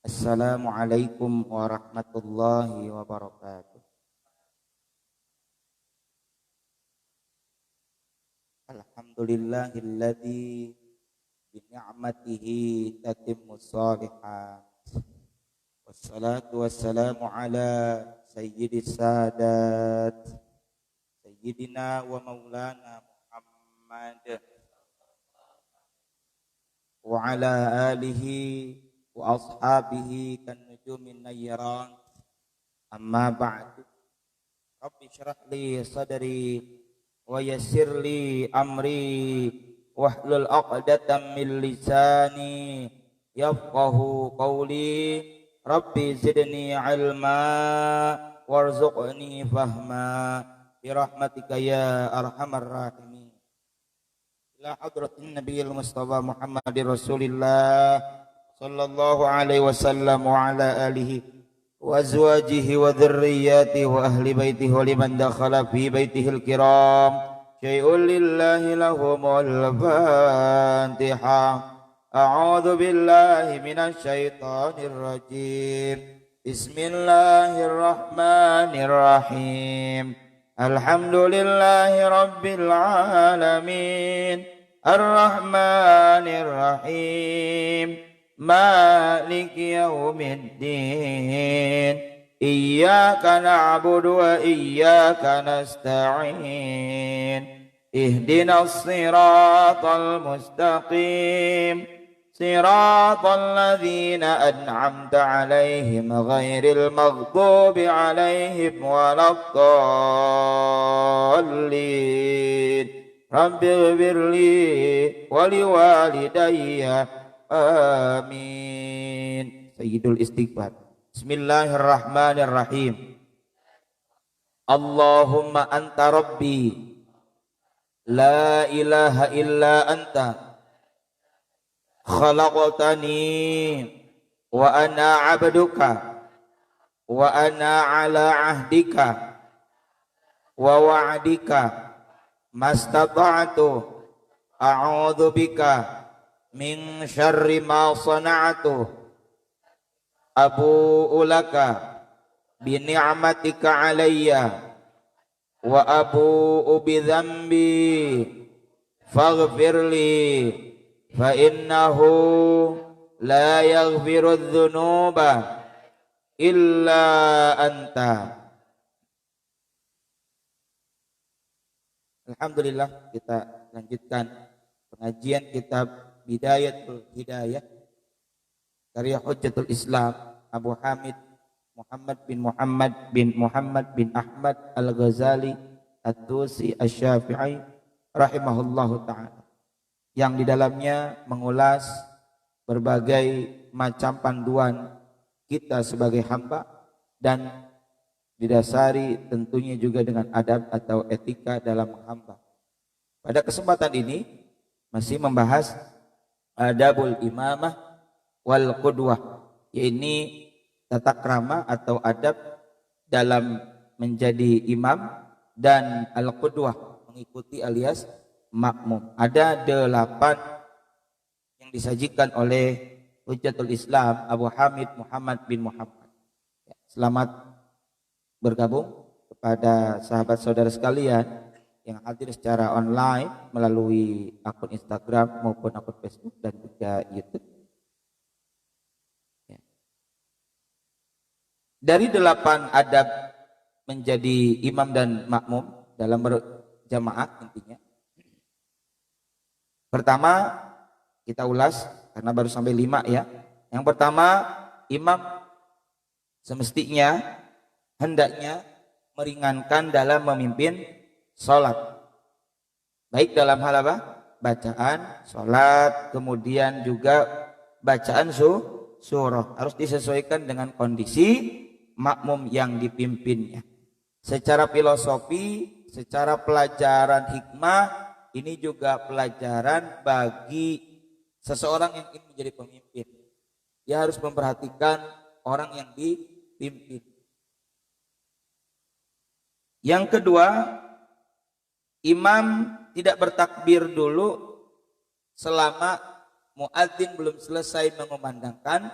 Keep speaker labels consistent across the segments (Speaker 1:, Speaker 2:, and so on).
Speaker 1: Assalamualaikum warahmatullahi wabarakatuh. Alhamdulillahilladzi bi ni'matihi tatimmus shalihat. Wassalatu wassalamu ala sayyidis sadat sayyidina wa maulana Muhammad wa ala alihi wa ashabihi kan nujumin nayran. Amma ba'du. Rabbi syrah li sadri wa yassir li amri wahlul 'uqdatam min lisani yafqahu qawli. Rabbi zidni ilma warzuqni fahma bi rahmatika ya arhamar rahimin. Ila hadratin nabiyil mustafa Muhammadir Rasulillah sallallahu alaihi wasallam wa ala alihi wa azwajihi wa dhurriyyatihi wa ahli baitihi wa liman dakhala fi baitihil kiram. Syai'un lillahi lahumul Fatihah. A'udzu billahi minasy syaithanir rajim. Bismillahirrahmanirrahim. Alhamdulillahi rabbil alamin. Ar-Rahmanir Rahim. Maliki yaumiddin. Iyyaka na'budu wa iyyaka nasta'in. Ihdinas siratal mustaqim. Siratal ladzina an'amta 'alaihim ghairil maghdubi 'alaihim waladdallin. Rabbi ighfirli wa liwalidayya. Amin. Sayyidul istighfar. Bismillahirrahmanirrahim. Allahumma anta rabbi la ilaha illa anta khalaqtani wa ana 'abduka wa ana 'ala 'ahdika wa wa'dika mastata'tu a'udzu bika min syarri ma sana'tu abu'u laka bi ni'matika 'alayya wa abu'u bi dzambi faghfirli fa innahu la yaghfiru dzunuba illa anta. Alhamdulillah, kita lanjutkan pengajian kitab Bidayatul Hidayah karya Hujjatul Islam Abu Hamid Muhammad bin Ahmad Al-Ghazali At-Tusi Asy-Syafi'i rahimahullahu ta'ala, yang di dalamnya mengulas berbagai macam panduan kita sebagai hamba dan didasari tentunya juga dengan adab atau etika dalam menghamba. Pada kesempatan ini masih membahas adabul imamah wal qudwah, yaitu tata krama atau adab dalam menjadi imam dan al qudwah mengikuti alias makmum. Ada 8 yang disajikan oleh Hujjatul Islam Abu Hamid Muhammad bin Muhammad. Selamat bergabung kepada sahabat saudara sekalian yang hadir secara online melalui akun Instagram maupun akun Facebook dan juga YouTube. Dari 8 adab menjadi imam dan makmum dalam berjamaah intinya. Pertama kita ulas karena baru sampai 5 ya. Yang pertama, imam semestinya hendaknya meringankan dalam memimpin sholat. Baik dalam hal apa? Bacaan sholat, kemudian juga bacaan surah. Harus disesuaikan dengan kondisi makmum yang dipimpinnya. Secara filosofi, secara pelajaran hikmah, ini juga pelajaran bagi seseorang yang ingin menjadi pemimpin. Dia harus memperhatikan orang yang dipimpin. Yang kedua, imam tidak bertakbir dulu selama muadzin belum selesai mengumandangkan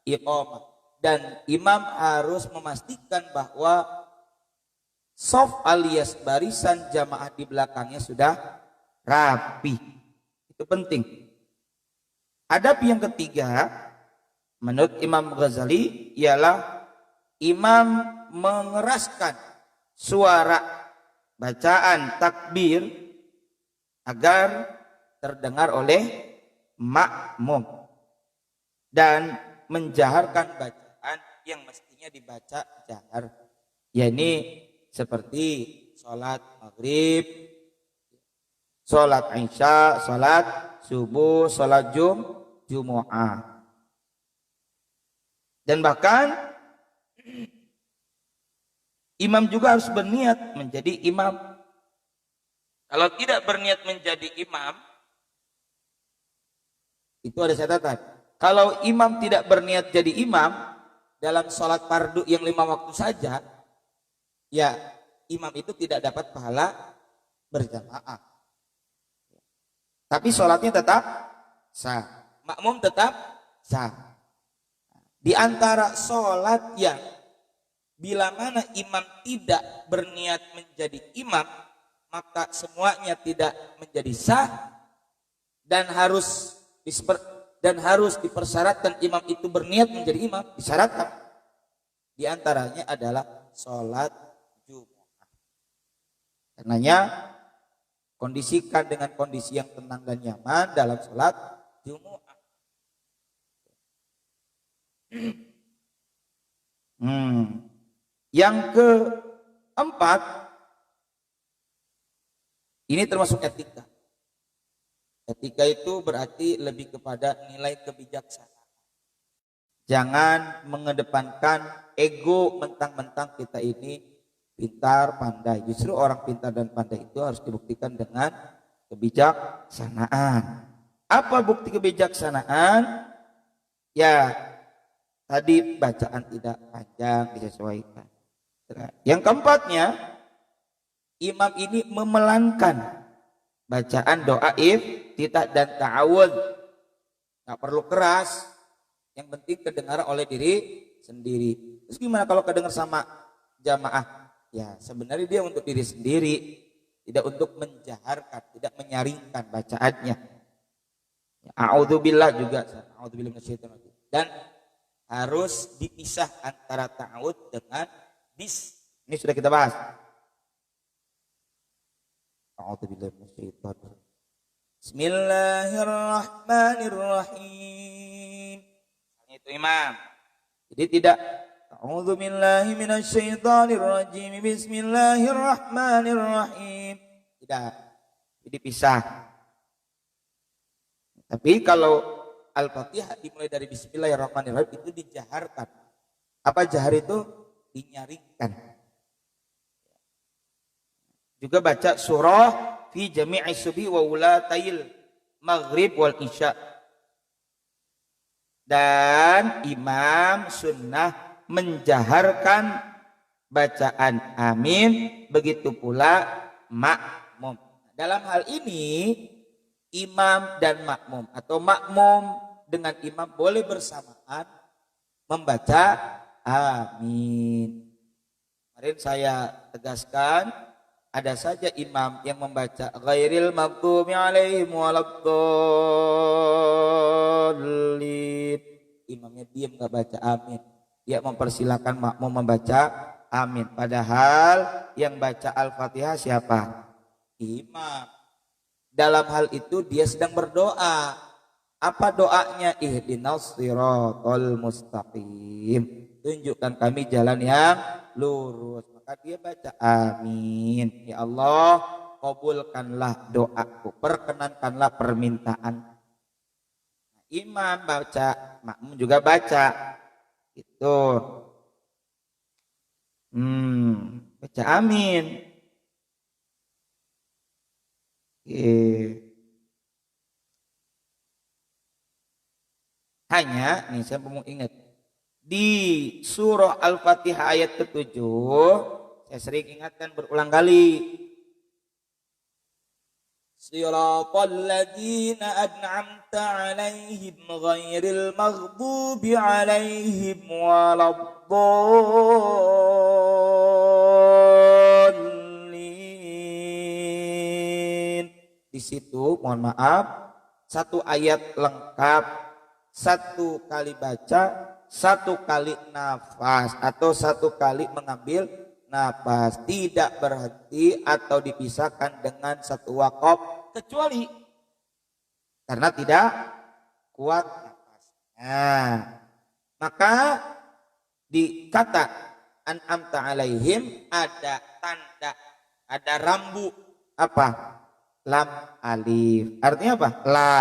Speaker 1: iqamah. Dan imam harus memastikan bahwa shaf alias barisan jamaah di belakangnya sudah rapi. Itu penting. Adab yang ketiga menurut Imam Ghazali ialah imam mengeraskan suara bacaan takbir agar terdengar oleh makmum dan menjaharkan bacaan yang mestinya dibaca jahar, yakni seperti sholat maghrib, sholat isya, sholat subuh, sholat jumu'ah. Dan bahkan imam juga harus berniat menjadi imam. Kalau tidak berniat menjadi imam, itu ada catatan. Kalau imam tidak berniat jadi imam dalam sholat fardu yang 5 waktu saja, ya imam itu tidak dapat pahala berjamaah. Tapi sholatnya tetap sah, makmum tetap sah. Di antara sholat yang bila mana imam tidak berniat menjadi imam, maka semuanya tidak menjadi sah dan harus dipersyaratkan imam itu berniat menjadi imam, disyaratkan. Di antaranya adalah sholat Jumat. Karenanya kondisikan dengan kondisi yang tenang dan nyaman dalam sholat Jumat. Yang keempat, ini termasuk etika. Etika itu berarti lebih kepada nilai kebijaksanaan. Jangan mengedepankan ego mentang-mentang kita ini pintar, pandai. Justru orang pintar dan pandai itu harus dibuktikan dengan kebijaksanaan. Apa bukti kebijaksanaan? Ya, tadi bacaan tidak panjang, disesuaikan. Yang keempatnya, imam ini memelankan bacaan doa iftitah dan ta'awudz. Nggak perlu keras, yang penting kedengaran oleh diri sendiri. Terus gimana kalau kedengar sama jamaah? Ya sebenarnya dia untuk diri sendiri, tidak untuk menjaharkan, tidak menyaringkan bacaannya. A'udzubillah juga, a'udzubillah minasyaitonir rajim. Dan harus dipisah antara ta'awudz dengan bis. Ini sudah kita bahas. A'udzubillahi minasyaitonir rajim. Bismillahirrahmanirrahim. Itu imam. Jadi tidak a'udzubillahi minasyaitonir rajim. Bismillahirrahmanirrahim. Tidak. Jadi pisah. Tapi kalau Al-Fatihah dimulai dari Bismillahirrahmanirrahim itu dijaharkan. Apa jahar itu? Dinyaringkan. Juga baca surah fi jami'i subhi wa ulatayil maghrib wal isya. Dan imam sunnah menjaharkan bacaan amin, begitu pula makmum. Dalam hal ini imam dan makmum atau makmum dengan imam boleh bersamaan membaca amin. Kemarin saya tegaskan, ada saja imam yang membaca ghairil maghdubi alaihim waladdallin. Imamnya diam enggak baca amin. Dia mempersilahkan makmum membaca amin. Padahal yang baca Al-Fatihah siapa? Imam. Dalam hal itu dia sedang berdoa. Apa doanya? Ihdinas siratal mustaqim. Tunjukkan kami jalan yang lurus. Maka dia baca amin. Ya Allah, kabulkanlah doaku, perkenankanlah permintaan. Imam baca, makmum juga baca. Itu. Baca amin. Hanya, nih saya mau ingat, di surah Al-Fatihah ayat ke-7, saya sering ingatkan berulang kali. Siratal ladzina an'amta 'alaihim ghairil maghdubi 'alaihim waladdallin. Di situ mohon maaf, satu ayat lengkap, satu kali baca, satu kali nafas atau satu kali mengambil nafas, tidak berhenti atau dipisahkan dengan satu wakaf kecuali karena tidak kuat nafasnya. Maka di kata an'amta alaihim ada tanda, ada rambu apa? Lam alif. Artinya apa? La.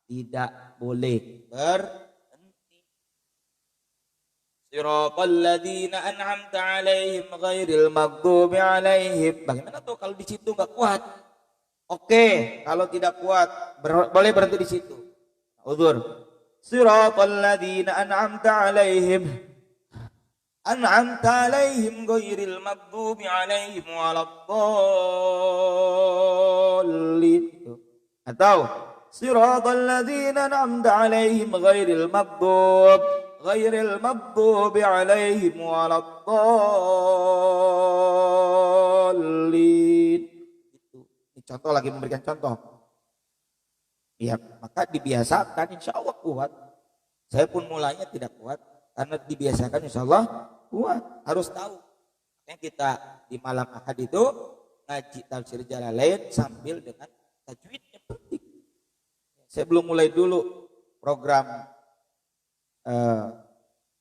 Speaker 1: Tidak boleh berhenti. Siratal ladzina an'amta alaihim ghairil maghdubi alaihim. Bagaimana tuh kalau di situ nggak kuat? Oke, kalau tidak kuat boleh berhenti di situ. Udzur. Siratal ladzina an'amta alaihim ghairil maghdubi alaihim waladdallin. Atau siratal ladzina an'amta alaihim ghairil maghdubi alaihim waladdallin. Ini contoh, lagi memberikan contoh. Ya, maka dibiasakan, insya Allah kuat. Saya pun mulanya tidak kuat, karena dibiasakan insya Allah kuat. Harus tahu. Yang kita di malam Ahad itu ngaji tafsir Jalalain sambil dengan tajwidnya penting. Saya belum mulai dulu program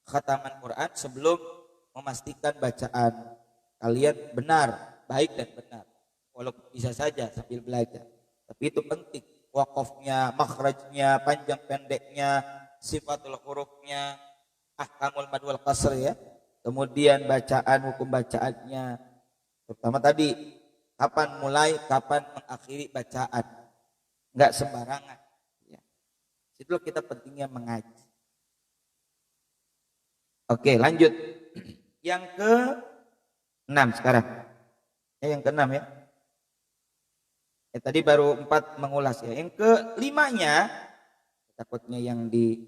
Speaker 1: khataman Quran sebelum memastikan bacaan kalian benar, baik dan benar. Walaupun bisa saja sambil belajar, tapi itu penting. Wakofnya, makhrajnya, panjang pendeknya, sifatul hurufnya, ahkamul mad wal qasr ya. Kemudian bacaan, hukum bacaannya. Terutama tadi, kapan mulai, kapan mengakhiri bacaan. Enggak sembarangan. Ya. Itulah kita pentingnya mengaji. Oke, lanjut. Yang ke-6 sekarang. Yang ke-6 ya. Tadi baru 4 mengulas ya. Yang ke-5-nya, takutnya yang di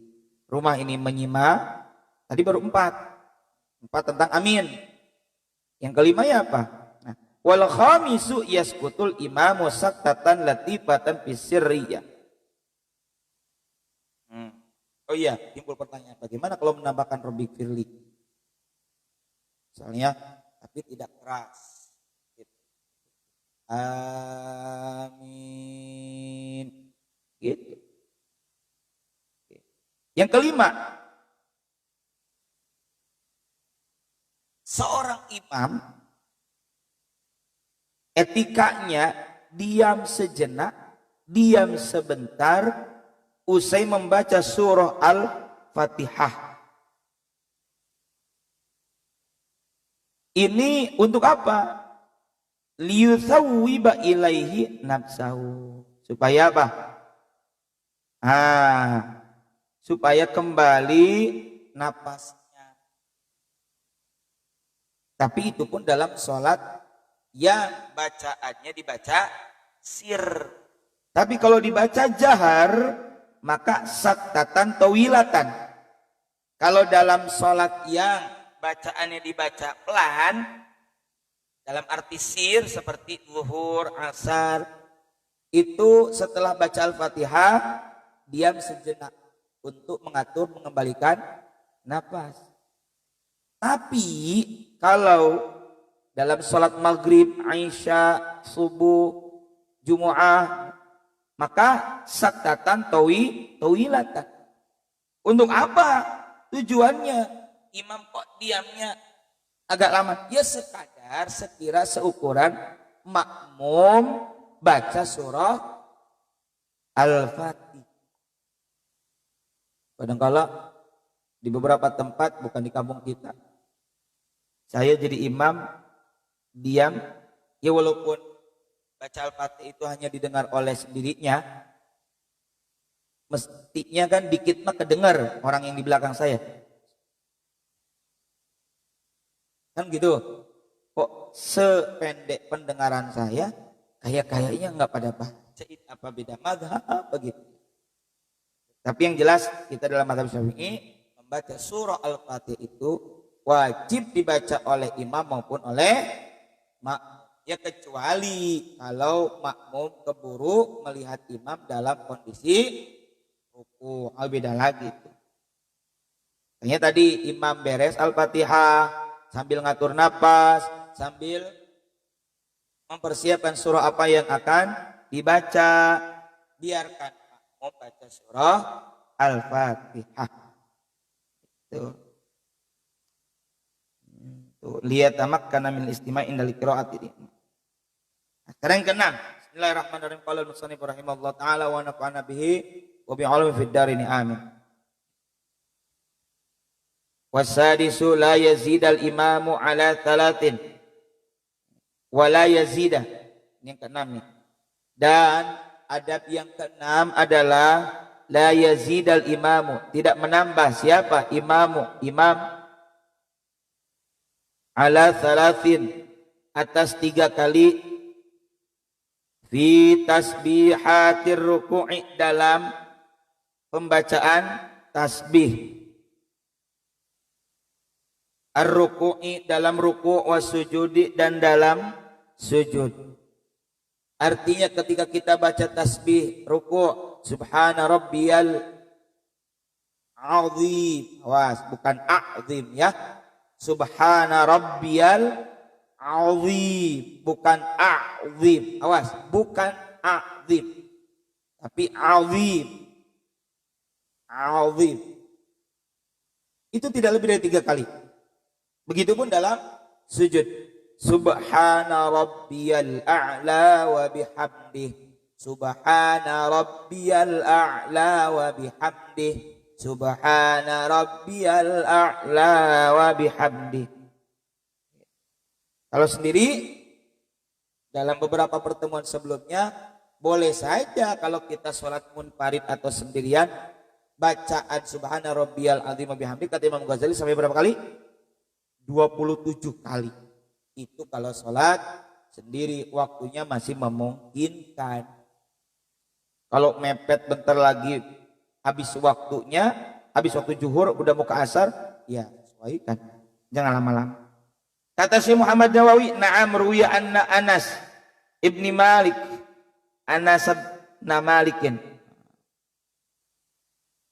Speaker 1: rumah ini menyimak, tadi baru 4 tentang amin. Yang kelima ya apa? Nah, wal khamisu yaskutul imamu saktatan latifatan fisirriyah. Oh iya, timbul pertanyaan, bagaimana kalau menambahkan Rabbik firli? Misalnya, tapi tidak keras. Amin. Gitu. Yang kelima, seorang imam etikanya diam sejenak, diam sebentar usai membaca surah Al-Fatihah. Ini untuk apa? Liyuthawwiba ilaihi nafsahu. Supaya apa? Supaya kembali napasnya. Tapi itu pun dalam sholat yang bacaannya dibaca sir. Tapi kalau dibaca jahar, maka saktatan tawilatan. Kalau dalam sholat yang bacaannya dibaca pelan, dalam arti sir seperti zuhur, asar, itu setelah baca Al-Fatihah diam sejenak untuk mengatur, mengembalikan nafas. Tapi kalau dalam sholat maghrib, Isya, subuh, Jumu'ah, maka saktatan tawilatan. Untuk apa tujuannya? Imam kok diamnya agak lama? Ya sekira seukuran makmum baca surah Al-Fatihah. Kadang-kala di beberapa tempat, bukan di kampung kita, saya jadi imam diam, ya walaupun baca Al-Fatihah itu hanya didengar oleh sendirinya, mestinya kan dikit mah kedengar orang yang di belakang saya. Kan gitu. Kok sependek pendengaran saya kayaknya nggak pada baca, apa beda mazhab begitu. Tapi yang jelas kita dalam mazhab Syafi'i membaca surah Al-Fatihah itu wajib dibaca oleh imam maupun oleh makmum. Ya kecuali kalau makmum keburu melihat imam dalam kondisi ruku, beda lagi itu. Hanya tadi imam beres Al-Fatihah sambil ngatur napas, sambil mempersiapkan surah apa yang akan dibaca, biarkan makmum baca surah Al-Fatihah. Tuh. Lihat tamak karena min istima'i indal qiraati. Sekarang yang keenam. Bismillahirrahmanirrahim. Qala al-musannif rahimahullah taala wa nafa'ana bihi wa bi 'ulumi fid darini amin. Wasadisu la yazidal imamu ala thalathin wa la yazida. Ini yang keenam nih. Dan adab yang keenam adalah la yazidal imamu, tidak menambah siapa? Imam ala thalathin, atas 3 kali, fi tasbihatir ruku'i, dalam pembacaan tasbih, ar-ruku'i, dalam ruku', wasujudi, dan dalam sujud. Artinya ketika kita baca tasbih ruku', subhana rabbiyal azim, awas bukan azim ya, subhana rabbiyal azim, bukan azim, awas bukan azim tapi azim. Itu tidak lebih dari 3 kali. Begitupun dalam sujud, subhana rabbiyal a'la wa bihamdih, subhana rabbiyal a'la wa bihamdih, subhana rabbiyal a'la wa bihamdih. Kalau sendiri dalam beberapa pertemuan sebelumnya boleh saja kalau kita sholat munfarid atau sendirian bacaan subhana rabbiyal azim wa bihamdi kata Imam Ghazali sampai berapa kali? 27 kali. Itu kalau sholat sendiri waktunya masih memungkinkan. Kalau mepet bentar lagi habis waktunya, habis waktu zuhur udah mau ke asar, ya sesuaikan. Jangan lama-lama. Kata Syekh Muhammad Nawawi, na'am ruwiya anna Anas ibni Malik, Anas bin Malikin,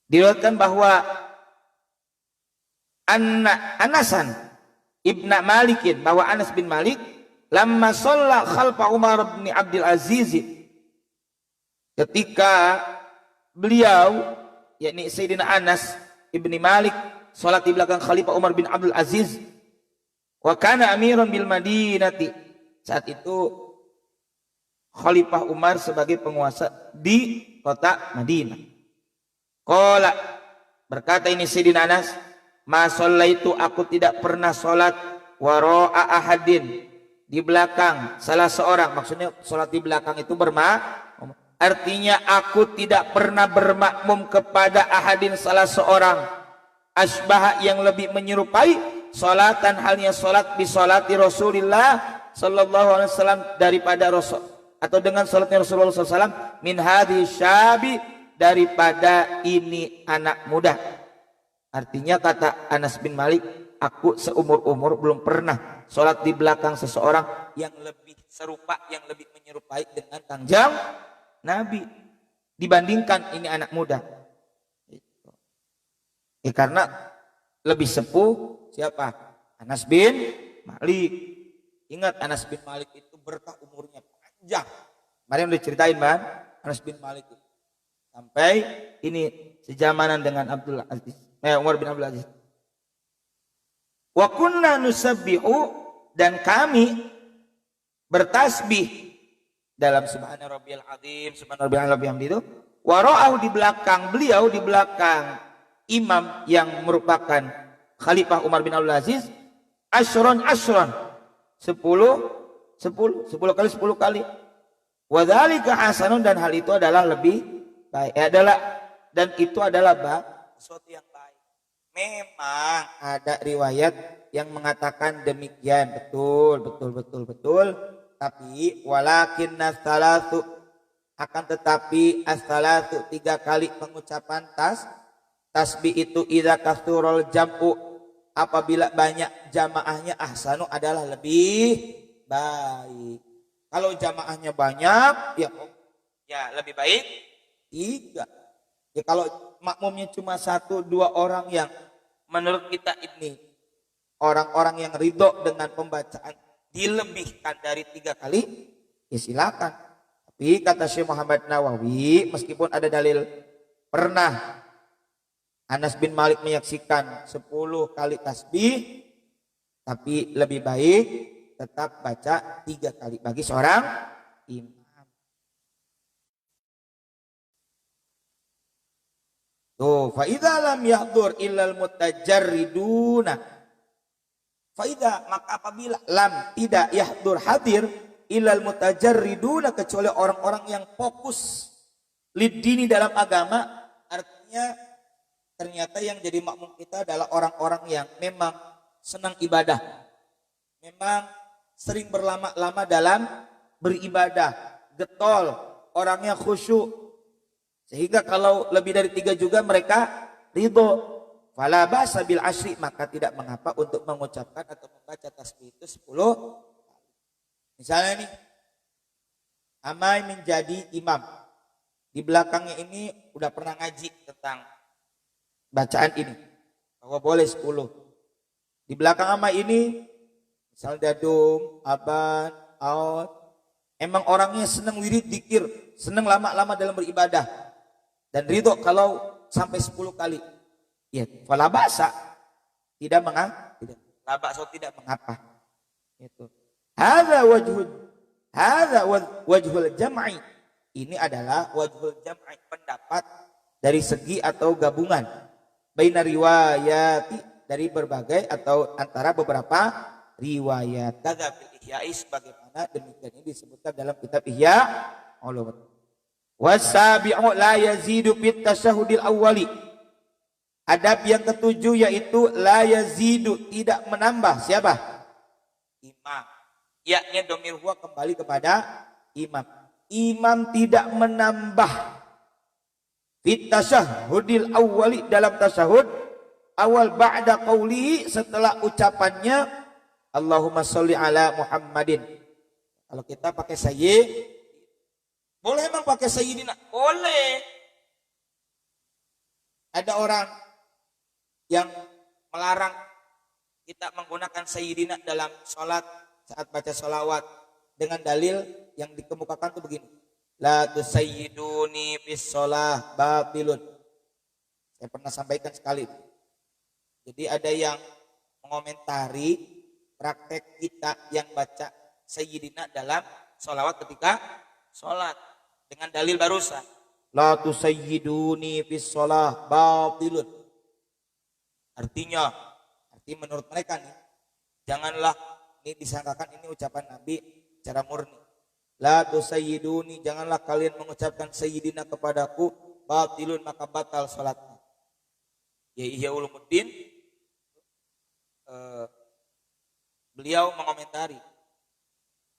Speaker 1: diriwayatkan bahwa Anasan ibna Malikin, bahwa Anas bin Malik lamma shalla khalfa Umar bin Abdul Aziz, ketika beliau yakni Sayyidina Anas ibni Malik salat di belakang Khalifah Umar bin Abdul Aziz, wa kana amiran bil Madinati, saat itu Khalifah Umar sebagai penguasa di kota Madinah. Qala, berkata ini Sayyidina Anas, ma shallaitu, aku tidak pernah salat wara'a ahadin, di belakang salah seorang. Maksudnya salat di belakang itu artinya aku tidak pernah bermakmum kepada ahadin, salah seorang, asbah yang lebih menyerupai salatan, halnya salat bi salati Rasulillah sallallahu alaihi wasallam, daripada Rasul atau dengan salatnya Rasulullah sallallahu alaihi wasallam, min hadhi syabi, daripada ini anak muda. Artinya kata Anas bin Malik, aku seumur-umur belum pernah salat di belakang seseorang yang lebih serupa, yang lebih menyerupai dengan kanjeng Nabi dibandingkan ini anak muda. Karena lebih sepuh siapa? Anas bin Malik. Ingat Anas bin Malik itu berkah umurnya panjang. Kemarin udah ceritain Bang, Anas bin Malik itu sampai ini sejamanan dengan Umar bin Abdul Aziz. Wa kunna nusabbihu, dan kami bertasbih dalam subhana rabbiyal azim, subhana rabbiyal azim itu, wa ra'ahu, di belakang beliau, di belakang imam yang merupakan Khalifah Umar bin Abdul Aziz, asron 10 kali. Wa dzalika hasanun, dan hal itu adalah lebih baik, dan itu adalah sesuatu yang baik. Memang ada riwayat yang mengatakan demikian, betul. tapi walakin as-salatu, akan tetapi as-salatu 3 kali pengucapan tasbih itu idza kasurul jam'u, apabila banyak jamaahnya ahsanu adalah lebih baik. Kalau jamaahnya banyak ya lebih baik 3. Ya kalau makmumnya cuma 1-2 orang yang menurut kita ini orang-orang yang ridho dengan pembacaan dilebihkan dari 3 kali, ya silakan. Tapi kata Syekh Muhammad Nawawi, meskipun ada dalil pernah Anas bin Malik menyaksikan 10 kali tasbih, tapi lebih baik tetap baca 3 kali bagi seorang imam. Tuh, fa idza lam yahdur illal mutajarriduna. Faida, maka apabila lam tidak yahdur hadir ilal mutajarriduna, kecuali orang-orang yang fokus lidini dalam agama, artinya ternyata yang jadi makmum kita adalah orang-orang yang memang senang ibadah, memang sering berlama-lama dalam beribadah, getol, orangnya khusyuk, sehingga kalau lebih dari 3 juga mereka ridho. Fala ba'sa bil asyri, maka tidak mengapa untuk mengucapkan atau membaca tasbih itu 10 kali. Misalnya nih, Amai menjadi imam. Di belakangnya ini udah pernah ngaji tentang bacaan ini, bahwa boleh 10. Di belakang Amai ini, misal Dadung, Aban, Aot, emang orangnya senang wirid dikir, senang lama-lama dalam beribadah, dan ridho kalau sampai 10 kali. Ya, fala ba'sa, tidak mengapa, tidak mengapa. Itu. Hadza wajhul jam'i. Ini adalah wajhul jam'i, pendapat dari segi atau gabungan baina riwayati, dari berbagai atau antara beberapa riwayat. Kadza fil Ihya'i, sebagaimana demikian ini disebutkan dalam kitab Ihya Ulumuddin. Wasabi'u la yazidu fit tasyahhudil awwali. Adab yang ketujuh yaitu la yazidu, tidak menambah. Siapa? Imam. Yaknya domir huwa kembali kepada imam. Imam tidak menambah fit tasyahhudil awwali, dalam tasyahud awal ba'da qaulihi, setelah ucapannya Allahumma sholli ala Muhammadin. Kalau kita pakai sayyid, boleh emang pakai sayyidina? Boleh. Ada orang yang melarang kita menggunakan sayyidina dalam sholat saat baca sholawat dengan dalil yang dikemukakan itu begini, la tusayyiduni fis sholah batilun. Saya pernah sampaikan sekali. Jadi ada yang mengomentari praktek kita yang baca sayyidina dalam sholawat ketika sholat dengan dalil barusan, la tusayyiduni fis sholah batilun. Artinya menurut mereka nih, janganlah ini disangkakan ini ucapan Nabi secara murni. La tusayyiduni, janganlah kalian mengucapkan sayyidina kepadaku, batilun, maka batal salatnya. Ya Ihya Ulumuddin, beliau mengomentari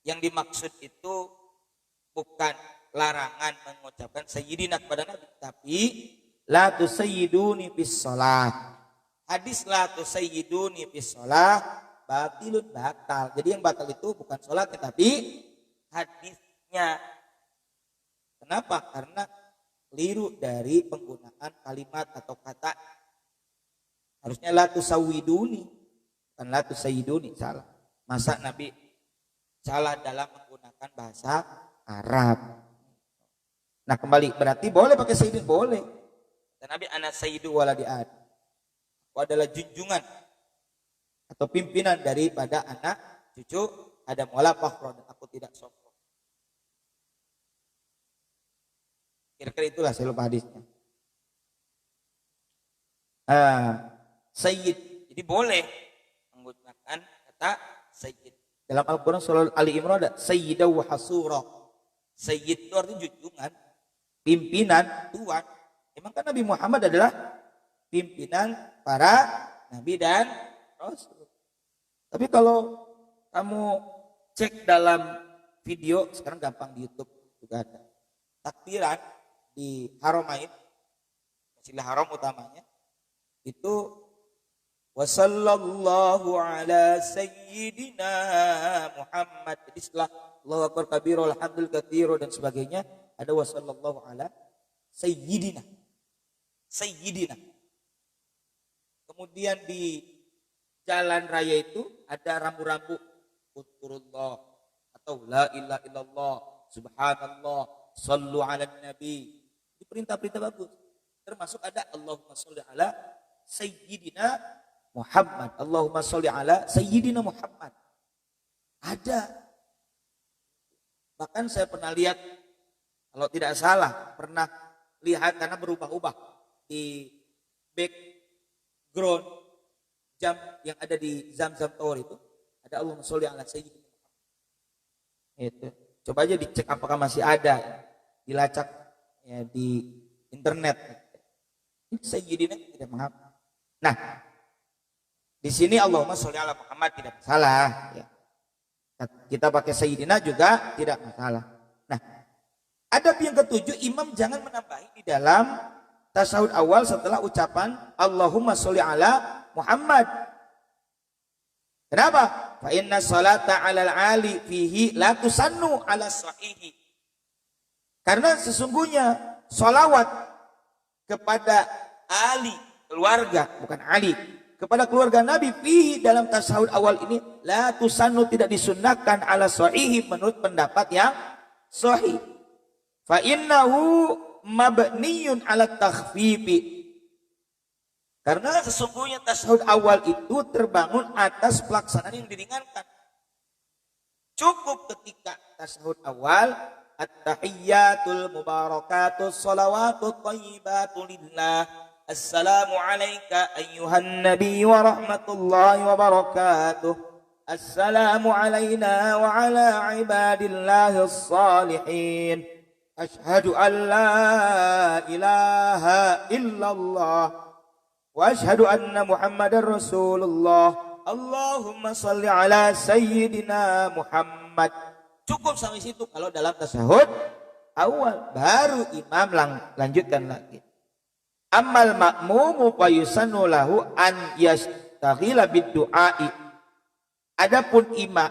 Speaker 1: yang dimaksud itu bukan larangan mengucapkan sayyidina kepada Nabi, tapi la tusayyiduni bis shalah. Hadis la tusayyiduni bis shalah batilun, batal. Jadi yang batal itu bukan sholatnya tapi hadisnya. Kenapa? Karena keliru dari penggunaan kalimat atau kata. Harusnya la tusawwiduni, bukan la tusayyiduni, salah. Masa Nabi salah dalam menggunakan bahasa Arab. Nah kembali, berarti boleh pakai sayyidin, boleh. Dan Nabi ana sayyidu waladi Adam, adalah junjungan atau pimpinan daripada anak cucu Adam, wala fakhra, dan aku tidak sombong. Kira-kira itulah, saya lupa hadisnya. Sayyid, jadi boleh menggunakan kata sayyid. Dalam Al-Quran surah Ali Imran ada sayyidaw wa hasura. Sayyid itu artinya junjungan, pimpinan, tuan. Emang kan Nabi Muhammad adalah pimpinan para nabi dan rasul. Tapi kalau kamu cek dalam video sekarang gampang di YouTube juga ada. Takbiran di Haramain, Masjidil Haram utamanya itu wasallallahu ala sayyidina Muhammad. Jadi setelah Allahu akbar kabir alhamdulillah katsira dan sebagainya ada wasallallahu ala sayyidina. Sayyidina. Kemudian di jalan raya itu ada rambu-rambu Uturullah atau la ilaha illallah, subhanallah, sallu ala nabi. Itu perintah-perintah bagus. Termasuk ada Allahumma sholli ala sayyidina Muhammad. Allahumma sholli ala sayyidina Muhammad. Ada. Bahkan saya pernah lihat, kalau tidak salah, pernah lihat karena berubah-ubah di background jam yang ada di Zamzam Tower itu ada Allahumma sholli ala sayyidina Muhammad. Itu. Coba aja dicek apakah masih ada, dilacak ya, di internet. Sayyidina tidak mengapa. Nah, di sini Allahumma sholli ala Muhammad tidak masalah. Ya. Kita pakai sayyidina juga tidak masalah. Nah, adab yang ketujuh, imam jangan menambahi di dalam tasyahud awal setelah ucapan Allahumma sholli ala Muhammad. Kenapa? Fa inna salata 'alal 'ali fihi la tusannu 'ala sahihi. Karena sesungguhnya salawat kepada ali keluarga, bukan Ali, kepada keluarga Nabi fihi dalam tasyahud awal ini la tusannu tidak disunnahkan 'ala sahihi menurut pendapat yang sahih. Fa innahu mabniyun 'ala takhfifi. Karena sesungguhnya tasyahud awal itu terbangun atas pelaksanaan yang diringankan. Cukup ketika tasyahud awal at-tahiyyatul mubarakatus shalawatut thayyibatu lillah. Assalamu alayka ayyuhan nabi wa rahmatullahi wa barakatuh. Assalamu alayna wa ala ibadillahis salihin. Ashhadu an la ilaha illallah wa ashhadu anna Muhammadar Rasulullah. Allahumma salli ala sayyidina Muhammad. Cukup sampai situ kalau dalam tasyahud awal. Baru imam lanjutkan lagi. Ammal ma'mumu fa yusannu lahu an yastaghila bid-du'ai. Adapun imam,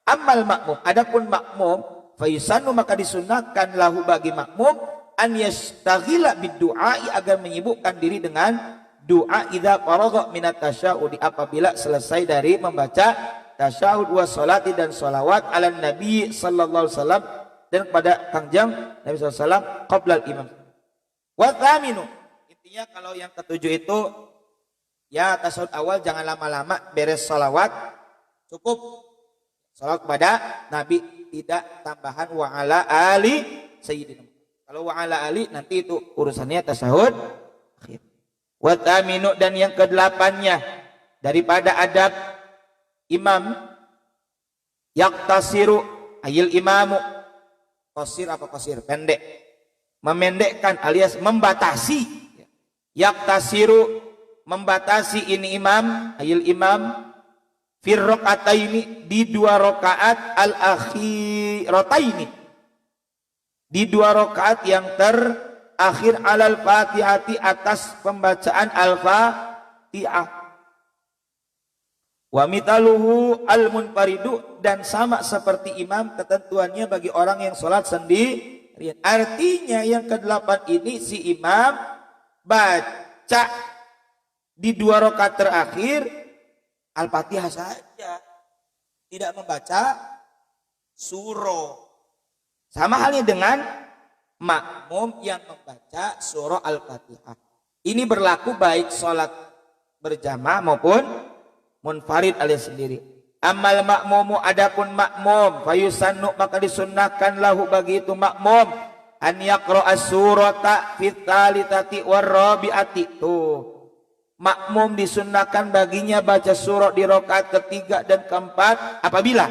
Speaker 1: ammal ma'mum, adapun makmum fa yusannu maka disunnahkan lahu bagi makmum an yastaghila bid-du'ai agar menyibukkan diri dengan doa idza faragha minat tasyahud apabila selesai dari membaca tasyahud wa salati dan salawat ala nabi sallallahu alaihi wasallam dan kepada kangjeng Nabi sallallahu alaihi wasallam qabla al-imam. Wa thaminu, intinya kalau yang ketujuh itu ya tasyahud awal jangan lama-lama, beres salawat cukup salawat kepada Nabi, tidak tambahan wa ala ali sayyidina. Kalau wa ala ali nanti itu urusannya tasyahud akhir. Wa thaminu, dan yang kedelapannya daripada adab imam yaktasiru ayil imamu, qasir apa qasir, pendek, memendekkan alias membatasi. Yaktasiru membatasi ini imam ayil imam fir rakaataini di dua rakaat al akhirataini, di dua rakaat yang terakhir alal fatihati atas pembacaan al-fatihah. Wa mitaluhu al-munfaridu, dan sama seperti imam ketentuannya bagi orang yang sholat sendirian. Artinya yang kedelapan ini si imam baca di dua rakaat terakhir al-fatihah saja, tidak membaca surah. Sama halnya dengan makmum yang membaca surah al-fatihah. Ini berlaku baik sholat berjamaah maupun munfarid alias sendiri. Amal makmumu, adapun makmum fayusannu maka disunnahkan lahu bagi itu makmum an yaqra'a surata fit thalithati warabi'ati. Tuh, makmum disunnahkan baginya baca surah di rakaat ketiga dan keempat apabila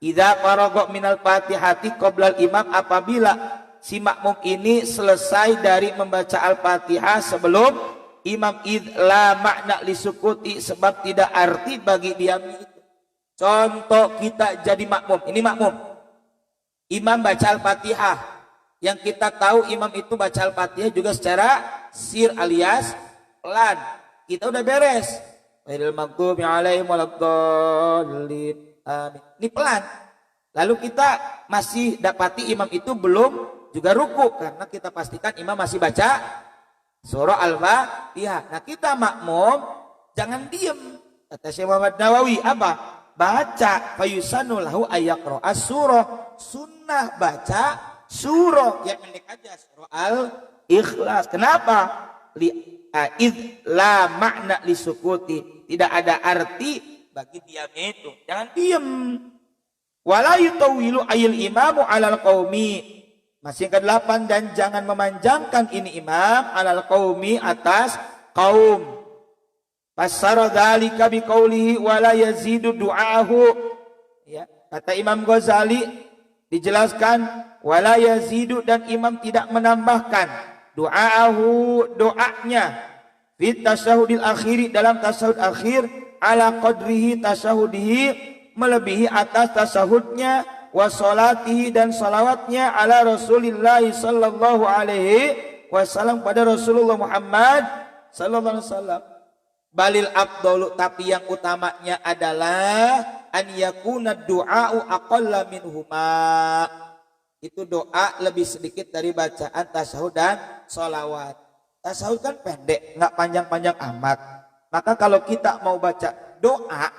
Speaker 1: idza faragha minal fatihati qabla al-imam, apabila si makmum ini selesai dari membaca al-fatihah sebelum imam. La makna lisukuti, sebab tidak arti bagi diam itu. Contoh kita jadi makmum, ini makmum Imam baca Al-Fatihah. Yang kita tahu imam itu baca Al-Fatihah juga secara sir alias pelan. Kita udah beres. Ghairil maghdubi alaihim waladdallin. Amin. Ini pelan. Lalu kita masih dapati imam itu belum juga ruku karena kita pastikan imam masih baca surah Al-Fatihah. Nah, kita makmum jangan diem. Kata Syekh Muhammad Nawawi apa? Baca fayusanu lahu ayaqra surah. Sunnah baca surah yang pendek aja, surah Al-Ikhlas. Kenapa? La makna li sukuti, tidak ada arti bagi diamnya itu. Jangan diam. Wala yutawilu ayil imamu alal qaumi. Masih yang ke-8, dan jangan memanjangkan ini imam alal qaumi atas kaum. Fassara dzalika biqaulihi wala yazidu du'ahu. Ya, kata Imam Ghazali dijelaskan wala yazidu, dan imam tidak menambahkan du'aahu, doanya fit tasyahudil akhiri, dalam tasyahud akhir, ala qadrihi tasyahudihi, melebihi atas tasyahudnya, wa salatihi, dan salawatnya ala Rasulillah sallallahu alaihi wasallam, pada Rasulullah Muhammad sallallahu alaihi wasallam. Balil afdalu, tapi yang utamanya adalah an yakuna du'a'u aqalla minhuma. Itu doa lebih sedikit dari bacaan tasyahud dan sholawat. Tasyahud kan pendek, nggak panjang-panjang amat. Maka kalau kita mau baca doa,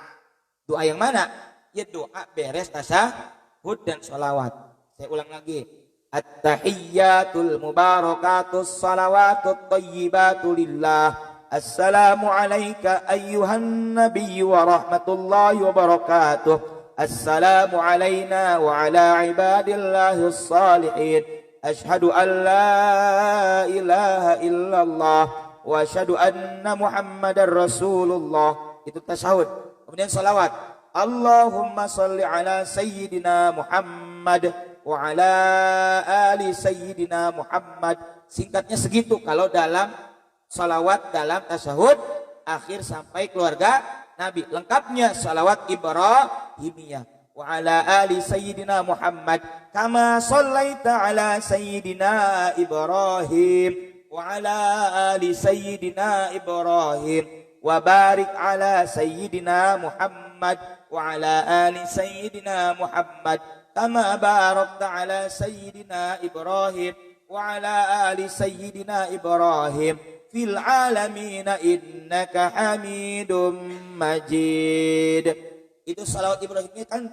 Speaker 1: doa yang mana? Ya doa beres tasyahud dan sholawat. Saya ulang lagi. At-tahiyyatul mubarakatus salawatut thayyibatu lillah. Assalamu alayka ayyuhan nabiyyu wa rahmatullahi wa barakatuh. Assalamu alayna wa ala ibadillahis salihin. Ashhadu an la ilaha illallah wa ashhadu anna Muhammadar Rasulullah. Itu tasyahud. Kemudian salawat. Allahumma salli ala sayyidina Muhammad wa ala ali sayyidina Muhammad. Singkatnya segitu kalau dalam salawat dalam tasyahud akhir sampai keluarga Nabi. Lengkapnya salawat Ibrahimiyah. Wa ala ali sayyidina Muhammad kama sallaita ala sayyidina Ibrahim wa ala ali sayyidina Ibrahim wa barik ala sayyidina Muhammad wa ala ali sayyidina Muhammad kama barakta ala sayyidina Ibrahim wa ala ali sayyidina Ibrahim fil alamina innaka hamidum majid. Itu salawat Ibrahim ini kan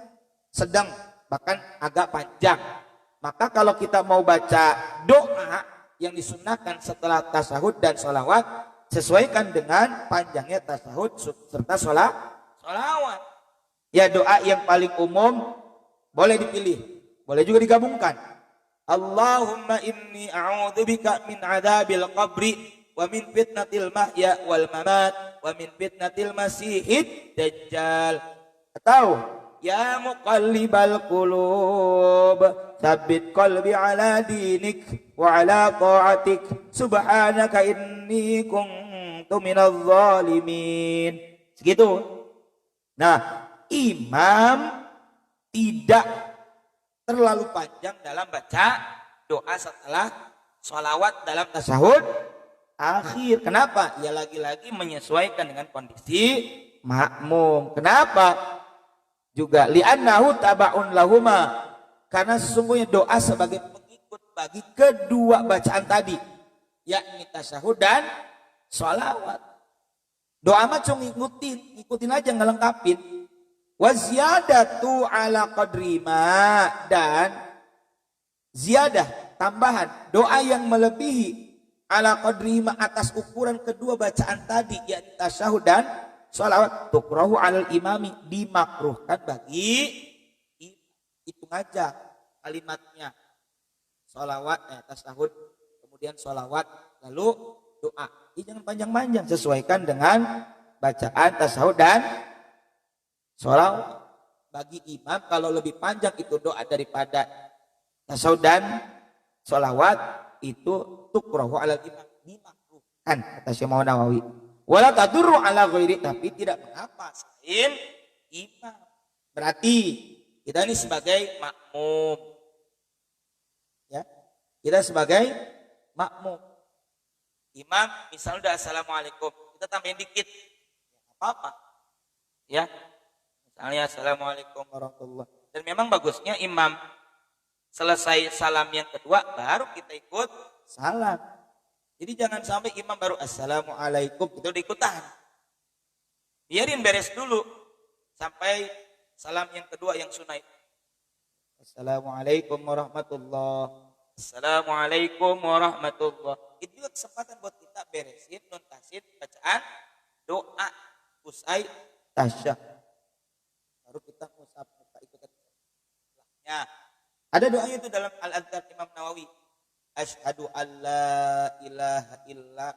Speaker 1: sedang, bahkan agak panjang. Maka kalau kita mau baca doa yang disunnahkan setelah tasyahud dan sholawat, sesuaikan dengan panjangnya tasyahud serta sholawat. Ya, doa yang paling umum boleh dipilih, boleh juga digabungkan. Allahumma inni a'udzubika min adzabil qabri wa min fitnatil mahya wal mamat wa min fitnatil masihid dajjal. Atau ya muqallibal qulub tsabbit qalbi ala dinik wa ala ta'atik subhanaka inni kuntu minadh zalimin. Segitu. Nah, imam tidak terlalu panjang dalam baca doa setelah sholawat dalam tasyahud akhir. Kenapa? Ya lagi-lagi menyesuaikan dengan kondisi makmum. Kenapa? Juga li'annahu taba'un lahuma, karena sesungguhnya doa sebagai pengikut bagi kedua bacaan tadi, yakni tasyahud dan sholawat. Doa mah cuma ngikutin aja, nggak lengkapin. Wa ziyadatu ala qadri ma, dan ziyadah, tambahan, doa yang melebihi ala qadri ma, atas ukuran kedua bacaan tadi, yakni tasyahud dan sholawat, tukrahu alal imami, dimakruhkan bagi hitung aja kalimatnya, sholawat, tasyahud, kemudian sholawat, lalu doa. Jangan panjang-panjang, sesuaikan dengan bacaan tasyahud dan sholawat. Bagi imam kalau lebih panjang itu doa daripada tasyahud dan sholawat, itu tukrahu alal imam, dimakruhkan, kata Syekh Muhammad Nawawi. Wala tadurru ala ghairi, tapi tidak mengapa selain imam. Berarti kita ini sebagai makmum, Kita sebagai makmum. Imam misalnya udah assalamualaikum, kita tambahin dikit. Apa-apa. Ya. Misalnya assalamualaikum warahmatullahi. Dan memang bagusnya imam selesai salam yang kedua baru kita ikut salam. Jadi jangan sampai imam baru assalamualaikum kita udah ikutan. Biarin beres dulu sampai salam yang kedua yang sunnah. Assalamualaikum warahmatullahi. Assalamualaikum warahmatullahi. Itu juga kesempatan buat kita beresin, nuntasin bacaan doa usai tasyahud. Baru kita musab muka ikutan. Ya. Ada doanya itu dalam Al-Adhkar Imam Nawawi. Asyhadu an la ilaha illa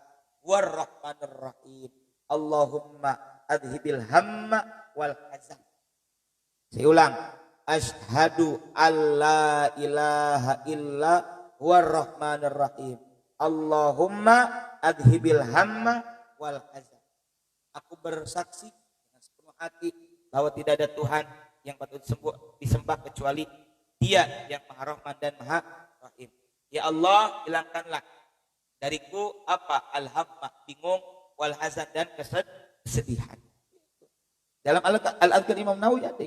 Speaker 1: huwar rahmanir rahim. Allahumma adhibil hamma wal hazan. Saya ulang. Asyhadu an la ilaha illa huwar rahmanir rahim. Allahumma adhibil hamma wal hazan. Aku bersaksi dengan sepenuh hati bahwa tidak ada Tuhan yang patut disembah kecuali Dia yang Maha Rahman dan Maha Rahim. Ya Allah, hilangkanlah dariku apa? Al-hamma, bingung, wal hazan dan kesedihan. Dalam Al-Adhkar Imam Nawawi ada.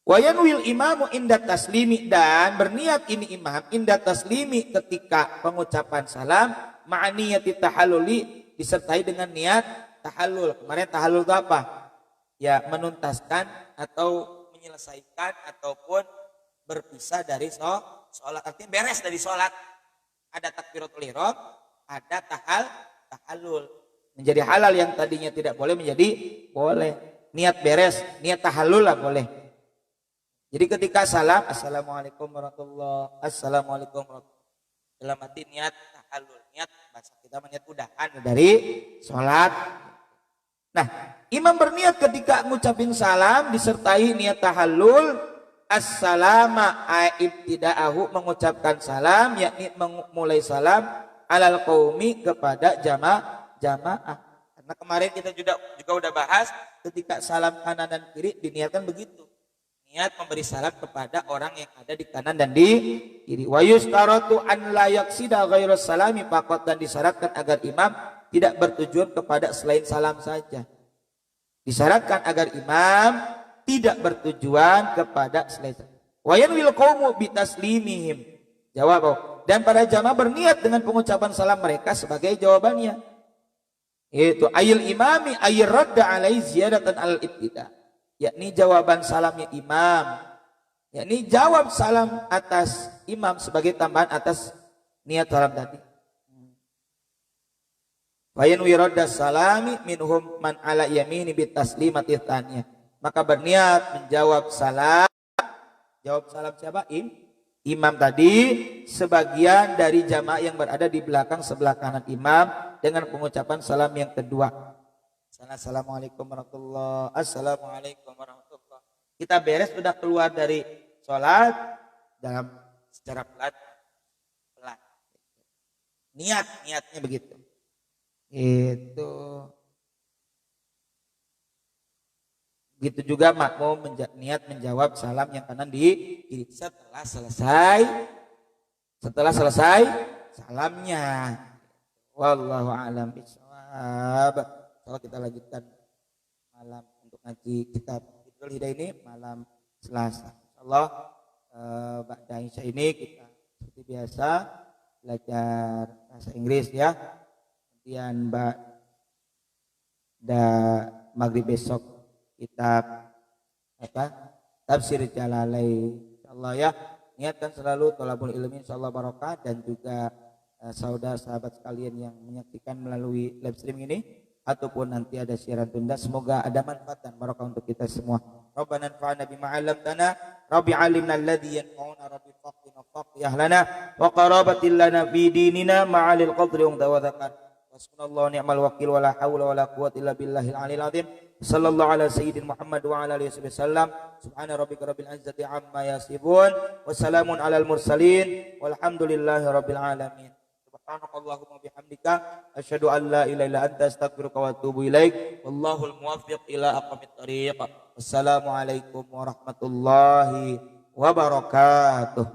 Speaker 1: Wa yanwil imamu inda taslimi, dan berniat ini imam inda taslimi ketika pengucapan salam ma'niyati tahalluli, disertai dengan niat tahallul. Kemarin tahallul itu apa? Ya, menuntaskan atau menyelesaikan ataupun berpisah dari sholat. Artinya beres dari sholat. Ada takbiratul ihram, ada tahallul. Menjadi halal yang tadinya tidak boleh menjadi boleh. Niat beres, niat tahallul lah boleh. Jadi ketika salam, assalamualaikum warahmatullahi, assalamualaikum warahmatullahi. Dalam hati niat tahallul, niat bahasa kita niat udahan dari sholat. Nah, imam berniat ketika ngucapin salam disertai niat tahallul, assalama ibtida'ahu, mengucapkan salam, yakni memulai salam alal qaumi, kepada jamaah. Karena kemarin kita juga udah bahas ketika salam kanan dan kiri diniatkan begitu. Niat memberi salam kepada orang yang ada di kanan dan di kiri. Wa yustaratu an la yaqsida ghairas salami faqat, dan disyaratkan agar imam tidak bertujuan kepada selain salam saja. Disyaratkan agar imam tidak bertujuan kepada selain salam. Wa yanwil qaumu bi taslimihim. Jawab. Dan para jamaah berniat dengan pengucapan salam mereka sebagai jawabannya. Itu ayil imami ayir radda alai ziyadatan al ibtida, yakni jawaban salamnya imam, yakni jawab salam atas imam sebagai tambahan atas niat salam tadi. Bayan wiradda salami minhum man ala yamini bit taslimati tsaniyah, maka berniat menjawab salam. Jawab salam siapa? Imam tadi, sebagian dari jamaah yang berada di belakang sebelah kanan imam dengan pengucapan salam yang kedua. Assalamualaikum warahmatullahi, assalamualaikum warahmatullahi. Kita beres sudah keluar dari sholat dalam secara pelan. Niatnya begitu. Itu. Begitu juga makmum niat menjawab salam yang kanan di kiri setelah selesai salamnya. Wallahu a'lam bishawab. Kalau kita lanjutkan malam untuk ngaji kitab Hidayah Hidayah ini malam Selasa. Insyaallah ba'da Isya ini kita seperti biasa belajar bahasa Inggris ya. Kemudian ba'da maghrib besok kitab Tafsir Jalalain. Insyaallah ya, niatkan selalu thalabul ilmi insyaallah barokah, dan juga saudara sahabat sekalian yang menyaksikan melalui live stream ini ataupun nanti ada siaran tunda, semoga ada manfaat dan barokah untuk kita semua. Rabbana anfa'na bima 'allamtana, rabbi 'allimna alladhi yanfa'una, rabbi faqina faqih lana wa qarabatil lana fi dinina ma'alil qadri wa dzakar. Wasbunallahu ni'mal wakil wa la haula wa la quwwata illa billahil 'aliyil 'azim. Sallallahu ala sayyidina Muhammad wa ala alihi wasallam. Subhana rabbika rabbil izzati amma yasifun wa salamun alal mursalin walhamdulillahi rabbil alamin. Subhanakallahumma bihamdika asyhadu an la ilaha illa anta astaghfiruka wa atubu ilaik. Wallahul muwaffiq ila aqwamit thariq. Wassalamualaikum warahmatullahi wabarakatuh.